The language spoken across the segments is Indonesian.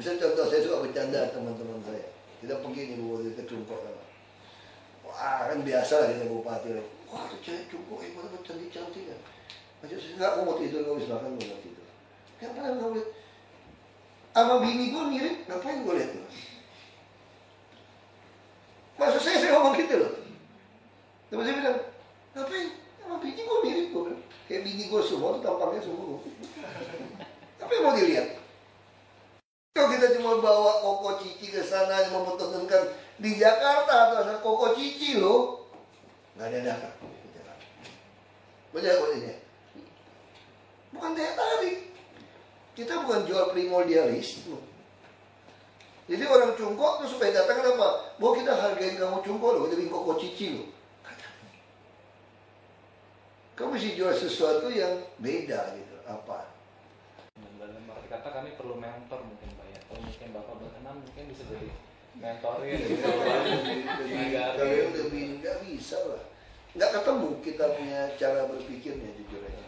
Misalnya contoh, saya suka bercanda teman-teman saya. Kita pergi nih bupati ke Cungkok kan. Wah kan biasa lah kita bupati. Wah itu cewek Cungkok yang mana cantik-cantik kan. Macam saya nggak mau tidur, nggak bisa makan, nggak mau tidur. Kenapa nggak boleh? Sama bini gue mirip, ngapain gue lihat tuh? Maksud saya ngomong gitu loh. Terus saya bilang, ngapain? Sama bini gue mirip gue bilang. Kayak bini gue semua tuh tampangnya semua. Apa yang mau dilihat? Kalau kita cuma bawa Koko Cici ke sana mempertontonkan di Jakarta atau ada Koko Cici loh, nggak ada datang ke Jakarta. Banyak ini. Bukan daya tarik. Kita bukan jual primordialisme. Jadi orang Cungkok tuh supaya datang kenapa? Bahwa kita hargain kamu Cungkok loh, kita bikin Koko Cici loh. Kamu mesti jual sesuatu yang beda gitu. Apa? Dalam arti kata kami perlu mentor mungkin Pak ya. Kalau mungkin Bapak berkenan mungkin bisa jadi mentornya gitu. Kalau lebih nggak bisa lah. Nggak ketemu kita punya cara berpikirnya jujur aja.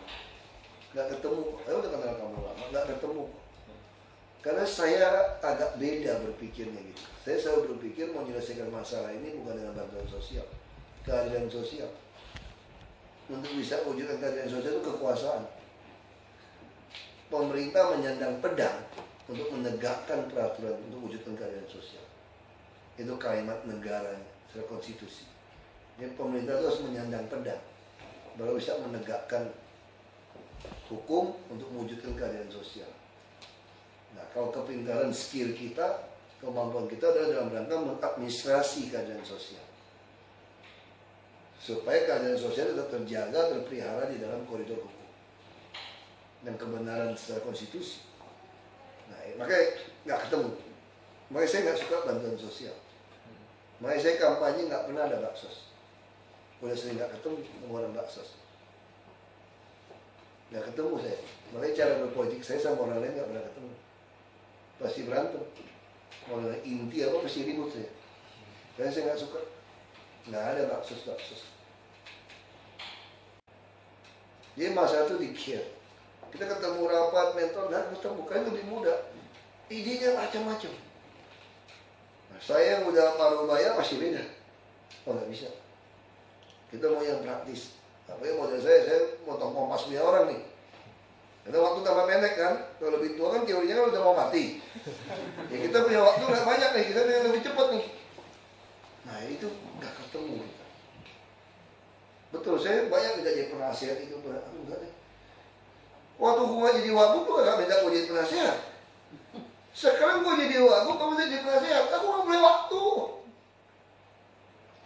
Nggak ketemu. Saya udah kenal kamu lama, nggak ketemu. Karena saya agak beda berpikirnya gitu. Saya selalu berpikir mau menyelesaikan masalah ini bukan dengan bantuan sosial, keadilan sosial. Untuk bisa wujudkan keadilan sosial itu kekuasaan. Pemerintah menyandang pedang untuk menegakkan peraturan untuk wujudkan keadilan sosial. Itu kalimat negaranya, secara konstitusi. Jadi pemerintah itu harus menyandang pedang baru bisa menegakkan hukum untuk mewujudkan keadilan sosial. Nah, kalau kepintaran skill kita, kemampuan kita adalah dalam rangka mengadministrasi keadilan sosial. Supaya keadilan sosial tetap terjaga, terpelihara di dalam koridor hukum dan kebenaran secara konstitusi. Nah, makanya nggak ketemu. Makanya saya nggak suka bantuan sosial. Makanya saya kampanye nggak pernah ada baksos. Udah sering nggak ketemu orang baksos. Nggak ketemu saya. Makanya cara berpolitik saya sama orang lain nggak pernah ketemu. Pasti berantem. Orang inti apa pasti ribut saya. Karena saya nggak suka. Nggak ada baksos. Jadi masalah itu dikir. Kita ketemu rapat, mentor, dan ketemu kan lebih mudah. Idenya macam-macam. Nah, saya yang udah paruh bayar pasti beda. Oh nggak bisa. Kita mau yang praktis. Tapi model saya motong kompas punya orang nih. Karena waktu tambah pendek kan. Kalau lebih tua kan teorinya kan udah mau mati. Ya kita punya waktu nggak banyak nih. Kita yang lebih cepat nih. Nah itu nggak ketemu kita. Betul, saya banyak minta jadi penasihat itu. Enggak deh. Waktu gue jadi wagub tuh gak minta gue jadi penasihat. Sekarang gue jadi wagub, kamu jadi penasihat. Aku gak boleh waktu.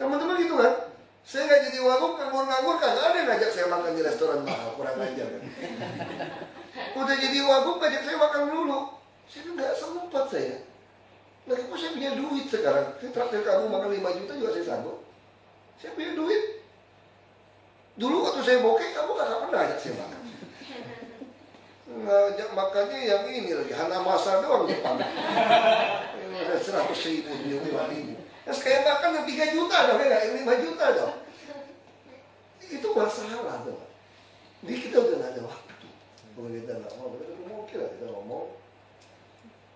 Teman-teman gitu kan. Saya gak jadi wagub, nganggur-nganggur kagak ada yang ngajak saya makan di restoran mahal. Kurang ajar kan. Udah jadi wagub ngajak saya makan dulu. Saya kan gak sempat saya. Lagi kok saya punya duit sekarang. Saya traktir kamu makan 5 juta juga saya sanggup. Saya punya duit. Dulu waktu saya bokeh, kamu gak pernah ajak saya makan. Ngajak makannya yang ini lagi, Hana Masa doang Jepang. 100.000, 75.000. Nah sekaya makan yang 3 juta dong, ya 5 juta dong. Itu masalah tuh. Jadi kita udah gak ada waktu. Kalau kita gak mau, kita oke lah kita ngomong.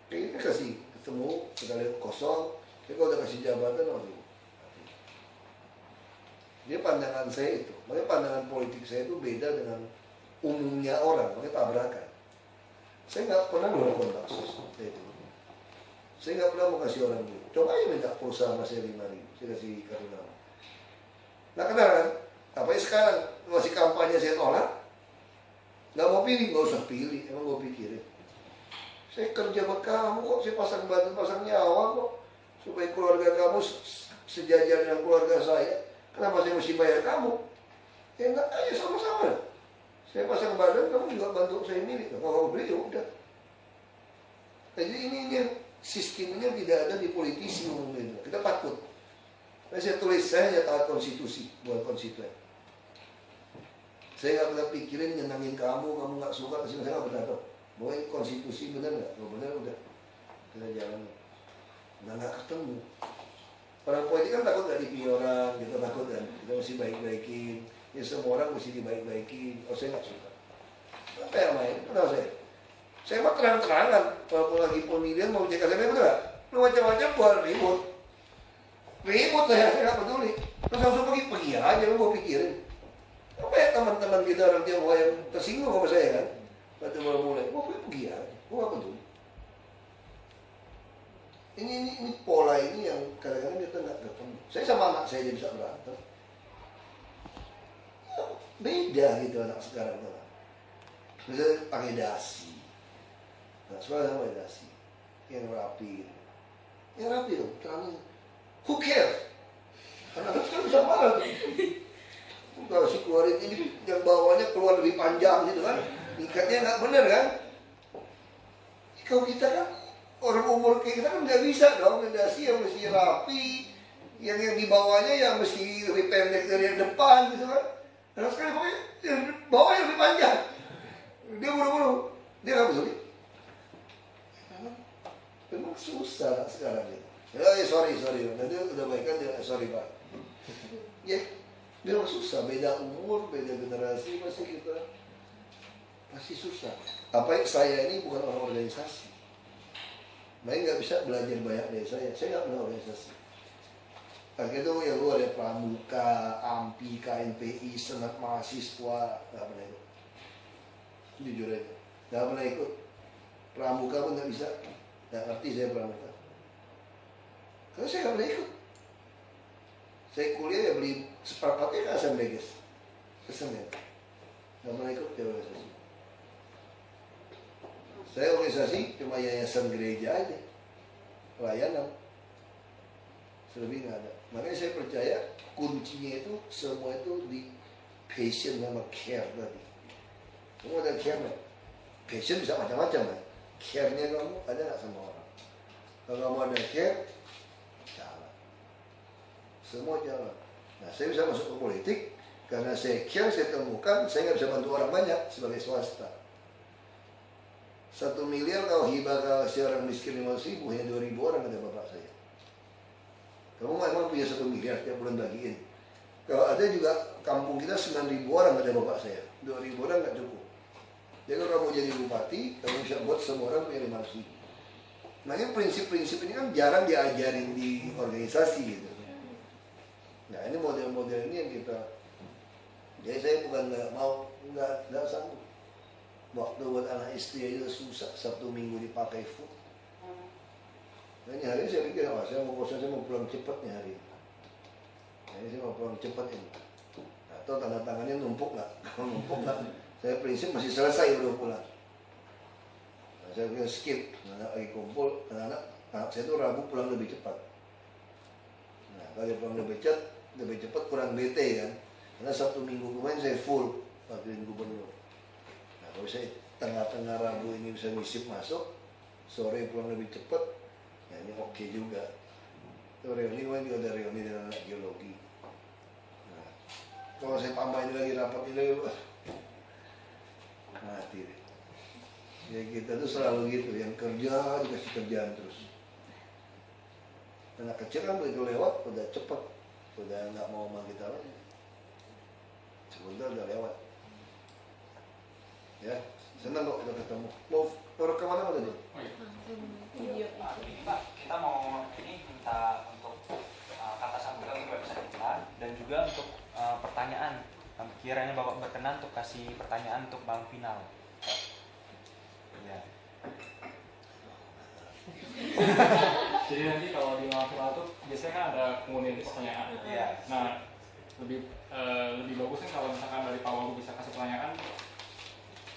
Kita kasih ketemu, kita lihat kosong. Tapi kalau udah kasih jabatan, waduh. Jadi pandangan saya itu, makanya pandangan politik saya itu beda dengan umumnya orang, makanya tabrakan. Saya nggak pernah melakukan baksos, saya nggak pernah mau kasih orang dulu. Coba aja minta pulsa sama saya 5.000, saya kasih kartu nama. Nah kenal kan? Apalagi sekarang masih kampanye saya tolak, nggak mau pilih, nggak usah pilih, emang gue pikirin. Saya kerja buat kamu kok, saya pasang badan, pasang nyawa kok, supaya keluarga kamu sejajar dengan keluarga saya. Kenapa saya mesti bayar kamu? Ya enggak aja sama-sama. Saya pasang badan, kamu juga bantu saya milih. Kalau kamu beli ya udah. Jadi ini sistemnya tidak ada di politisi umumnya. Kita takut. Nah, saya tulis, saya hanya taat konstitusi, buat konstituen. Saya nggak pernah pikirin nyenangin kamu nggak suka, saya nggak pernah tahu. Bahwa ini konstitusi benar nggak? Kalau benar udah. Kita jalan. Nah nggak ketemu. Orang politik kan takut gak dipilih orang, kita takut kan, kita mesti baik-baikin. Ya semua orang mesti dibaik-baikin, oh saya gak suka. Apa yang main? Kenapa saya? Saya mah terang-terangan, kalau lagi pemilihan mau cek KTP betul nggak? Lu macam-macam buat ribut saya nggak peduli. Terus langsung pergi aja, lu mau pikirin. Apa ya teman-teman kita orang Tionghoa yang tersinggung sama saya kan? Waktu baru mulai, mau pergi aja, gua nggak peduli. Ini pola ini yang kadang-kadang kita nggak ketemu. Saya sama anak saya aja bisa berantem. Ya, beda gitu anak sekarang tuh. Misalnya pakai dasi. Nah, sekolah pakai dasi. Yang rapi gitu. Yang rapi tuh, terlalu. Who cares? Anak sekarang bisa marah tuh. Kalau si keluarin ini yang bawahnya keluar lebih panjang gitu kan. Ikatnya nggak bener kan. Kalau kita kan orang umur kayak kita kan nggak bisa dong. Dasi yang mesti rapi. Yang di bawahnya yang mesti lebih pendek dari yang depan gitu kan. Anak sekarang pokoknya yang bawahnya lebih panjang. Dia buru-buru. Dia nggak peduli. Memang susah sekarang ini. Sorry. Nanti udah baik kan, sorry Pak. Ya, memang susah. Beda umur, beda generasi, pasti susah. Apa yang saya ini bukan orang organisasi. Mereka nggak bisa belajar banyak dari saya. Saya nggak pernah organisasi. Akhirnya itu yang luar ya, Pramuka, AMPI, KNPI, Senat Mahasiswa, nggak pernah ikut. Jujur aja, nggak pernah ikut. Pramuka pun nggak bisa. Nggak ngerti saya Pramuka. Karena saya nggak pernah ikut. Saya kuliah ya beli seperempatnya ke Asambleges. Pesen ya. Nggak pernah ikut ya organisasi. Saya organisasi cuma yayasan gereja aja. Pelayanan. Selebih nggak ada. Makanya saya percaya kuncinya itu semua itu di passion sama care tadi. Semua ada care. Passion bisa macam-macam kan. Care-nya kamu ada nggak sama orang? Kalau kamu ada care, jalan. Semua jalan. Nah, saya bisa masuk ke politik karena saya care, saya temukan, saya nggak bisa bantu orang banyak sebagai swasta. 1 miliar kalau hibah ke si orang miskin 500.000, hanya 2.000 orang kata bapak saya. Kamu memang punya 1 miliar tiap bulan bagiin. Kalau ada juga kampung kita 9.000 orang kata bapak saya, 2.000 orang nggak cukup. Jadi kalau kamu jadi bupati, kamu bisa buat semua orang punya 500.000. Makanya prinsip-prinsip ini kan jarang diajarin di organisasi gitu. Nah ini model-model ini yang kita. Jadi saya bukan nggak sanggup. Waktu buat anak istri aja susah, Sabtu Minggu dipakai food. Nah ini hari ini saya pikir, saya mau pulang cepat nih hari ini. Nah ini saya mau pulang cepat ini. Atau tanda tangannya numpuk nggak? Kalau numpuk nggak, saya prinsip masih selesai udah pulang. Nah, saya pikir skip, anak lagi kumpul, anak saya tuh Rabu pulang lebih cepat. Nah kalau dia pulang lebih cepat kurang bete kan. Karena Sabtu Minggu kemarin saya full wakilin gubernur. Nah kalau saya tengah-tengah Rabu ini bisa ngisip masuk, sore pulang lebih cepat, ya ini oke juga. Itu reuni kemarin juga ada reuni dengan anak geologi. Nah, kalau saya tambahin lagi rapat ini lagi, mati deh. Ya kita tuh selalu gitu, yang kerja dikasih kerjaan terus. Anak kecil kan begitu lewat udah cepet, udah nggak mau sama kita lagi. Sebentar udah lewat. Ya, senang kok udah ketemu. Mau rekam mana tadi? Oh iya. Pak, kita mau ini minta untuk kata sambutan untuk website kita dan juga untuk pertanyaan. Kiranya Bapak berkenan untuk kasih pertanyaan untuk Bang Final. Iya. Jadi nanti kalau di Bang Final itu biasanya kan ada komunitas pertanyaan. Iya. Nah, lebih bagus kan kalau misalkan dari Pak Wagub bisa kasih pertanyaan.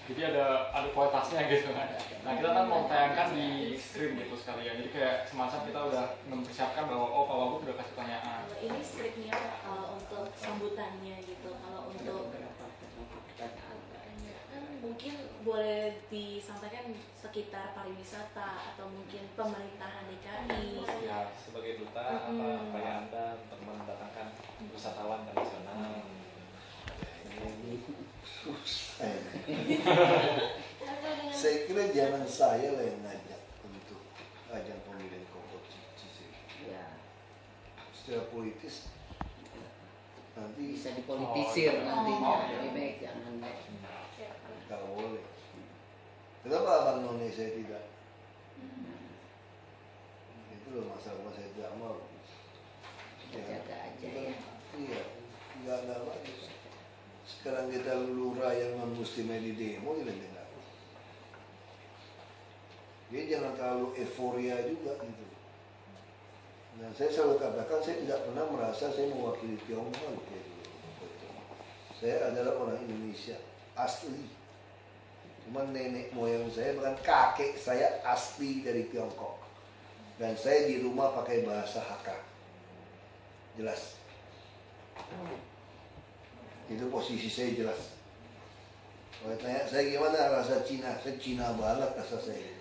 Jadi ada kualitasnya gitu kan. Nah kita kan mau tayangkan di screen gitu sekalian. Jadi kayak semacam kita udah mempersiapkan bahwa Pak Wagub udah kasih pertanyaan. Ini skripnya untuk sambutannya gitu. Kalau untuk pertanyaan mungkin boleh disampaikan sekitar pariwisata atau mungkin pemerintahan DKI. Ya, sebagai duta apa yang Anda untuk mendatangkan wisatawan tradisional. Saya kira jangan saya lah yang ngajak untuk ajang pemilihan kompetisi. Ya, Secara politis nanti bisa dipolitisir nantinya. Lebih baik jangan. nggak boleh. Kenapa Abang None saya tidak? Itu loh masalah saya tidak mau. Jaga aja ya. Iya, nggak bagus. Sekarang kita lurah yang non muslim di demo kita dengar. Dia jangan terlalu euforia juga gitu. Nah, saya selalu katakan saya tidak pernah merasa saya mewakili Tiongkok kayak gitu. Saya adalah orang Indonesia asli. Cuman nenek moyang saya bahkan kakek saya asli dari Tiongkok. Dan saya di rumah pakai bahasa Hakka. Jelas. Itu posisi saya jelas. Kalau tanya saya gimana rasa Cina, saya Cina banget rasa saya.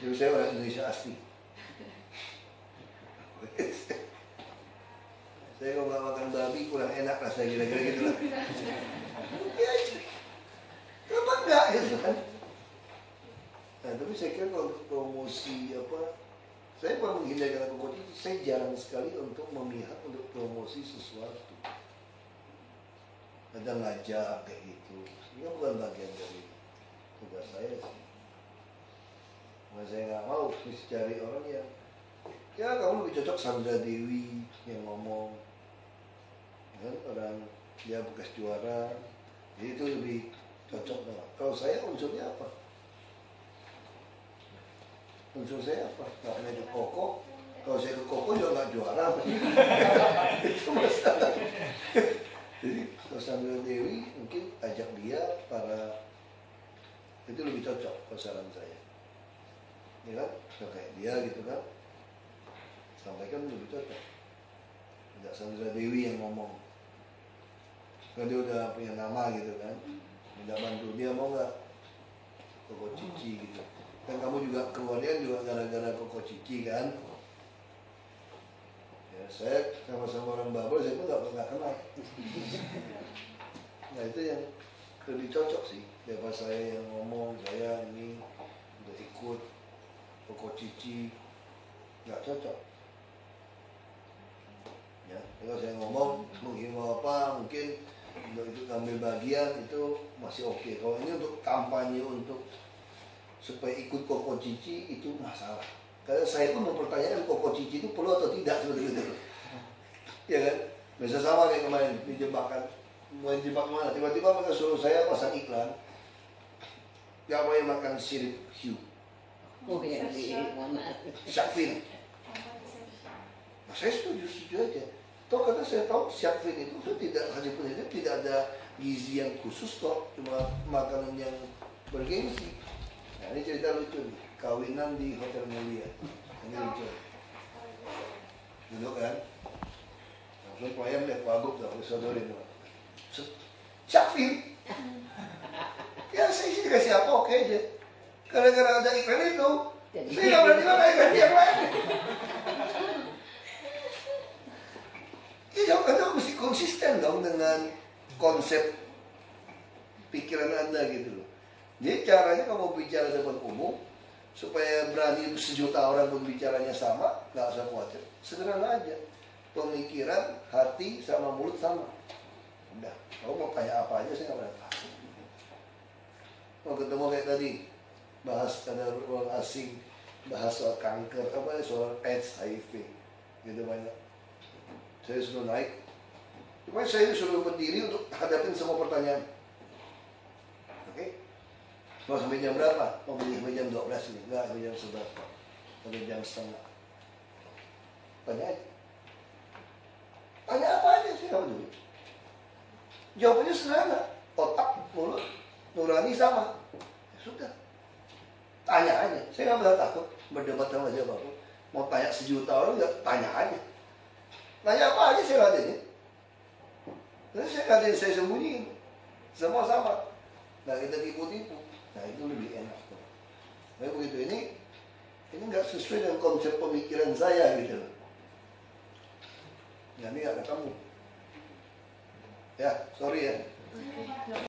Jadi saya orang Indonesia asli. Saya kalau nggak makan babi kurang enak rasanya kira-kira gitu lah. Ya, kenapa enggak gitu kan? Nah, tapi saya kira kalau untuk promosi apa, saya pernah menghindari kata kokoci, saya jarang sekali untuk memihak untuk promosi sesuatu. Ada ngajak kayak gitu, ini bukan bagian dari tugas saya sih. Nah, saya nggak mau mesti cari orang yang, ya kamu lebih cocok Sandra Dewi yang ngomong, kan orang dia bekas juara, jadi itu lebih cocok banget. Kalau saya unsurnya apa? Unsur saya apa? Nggak pernah ke Koko. Kalau saya ke Koko juga nggak juara. Itu masalah. Jadi kalau Sandra Dewi mungkin ajak dia para, itu lebih cocok kalau saran saya. Ya kan? So, kayak dia gitu kan. Sampaikan lebih cocok. Tidak Sandra Dewi yang ngomong. Kan dia udah punya nama gitu kan. Minta bantu dia mau nggak? Koko Cici gitu. Kan kamu juga keluarnya juga gara-gara Koko Cici kan. Ya saya sama-sama orang Babel, saya pun nggak pernah kenal. Nah itu yang lebih cocok sih. Daripada saya yang ngomong, saya ini udah ikut Koko Cici, nggak cocok. Ya, kalau saya ngomong menghimbau apa, mungkin untuk itu ambil bagian itu masih oke. Kalau ini untuk kampanye untuk supaya ikut Koko Cici itu masalah. Karena saya pun mempertanyakan Koko Cici itu perlu atau tidak seperti itu. Ya kan? Bisa sama kayak kemarin dijebakkan, mau jebak mana? Tiba-tiba mereka suruh saya pasang iklan. Gak boleh makan sirip hiu. Oh ya, mohon maaf. Syakfin. Nah, saya setuju aja. Toh karena saya tahu Syakfin itu tidak hanya penelitian, tidak ada gizi yang khusus kok, cuma makanan yang bergengsi. Nah, ini cerita lucu nih, kawinan di Hotel Mulia. Ini lucu. Duduk kan, langsung pelayan lihat wagub dah, saudari nih. Syakfin. Ya saya sih dikasih apa oke aja. Gara-gara ada iklan itu, saya nggak berani makan ikan yang lain. Ya Anda mesti konsisten dong dengan konsep pikiran Anda gitu loh. Jadi caranya kamu bicara depan umum supaya berani sejuta orang pun bicaranya sama, nggak usah khawatir. Sederhana aja. Pemikiran, hati sama mulut sama. Udah, kamu mau tanya apa aja saya nggak pernah tahu. Mau ketemu kayak tadi, bahas ada orang asing, bahas soal kanker, apa soal AIDS, HIV, gitu banyak. Saya suruh naik, cuma saya disuruh berdiri untuk hadapin semua pertanyaan. Oke? Mau sampai jam berapa? Mau sampai jam 12 nih? Enggak, sampai jam 11. Sampai jam setengah. Tanya aja. Tanya apa aja sih kamu dulu? Jawabannya sederhana. Otak, mulut, nurani sama. Ya sudah. Tanya aja. Saya nggak pernah takut berdebat sama siapapun. Mau tanya sejuta orang, nggak tanya aja. Nanya apa aja saya nggak ada. Terus saya nggak ada yang saya sembunyiin. Semua sama. Nah kita tipu-tipu. Nah itu lebih enak. Nah begitu ini nggak sesuai dengan konsep pemikiran saya gitu. Nah ini nggak ada kamu. Ya sorry ya.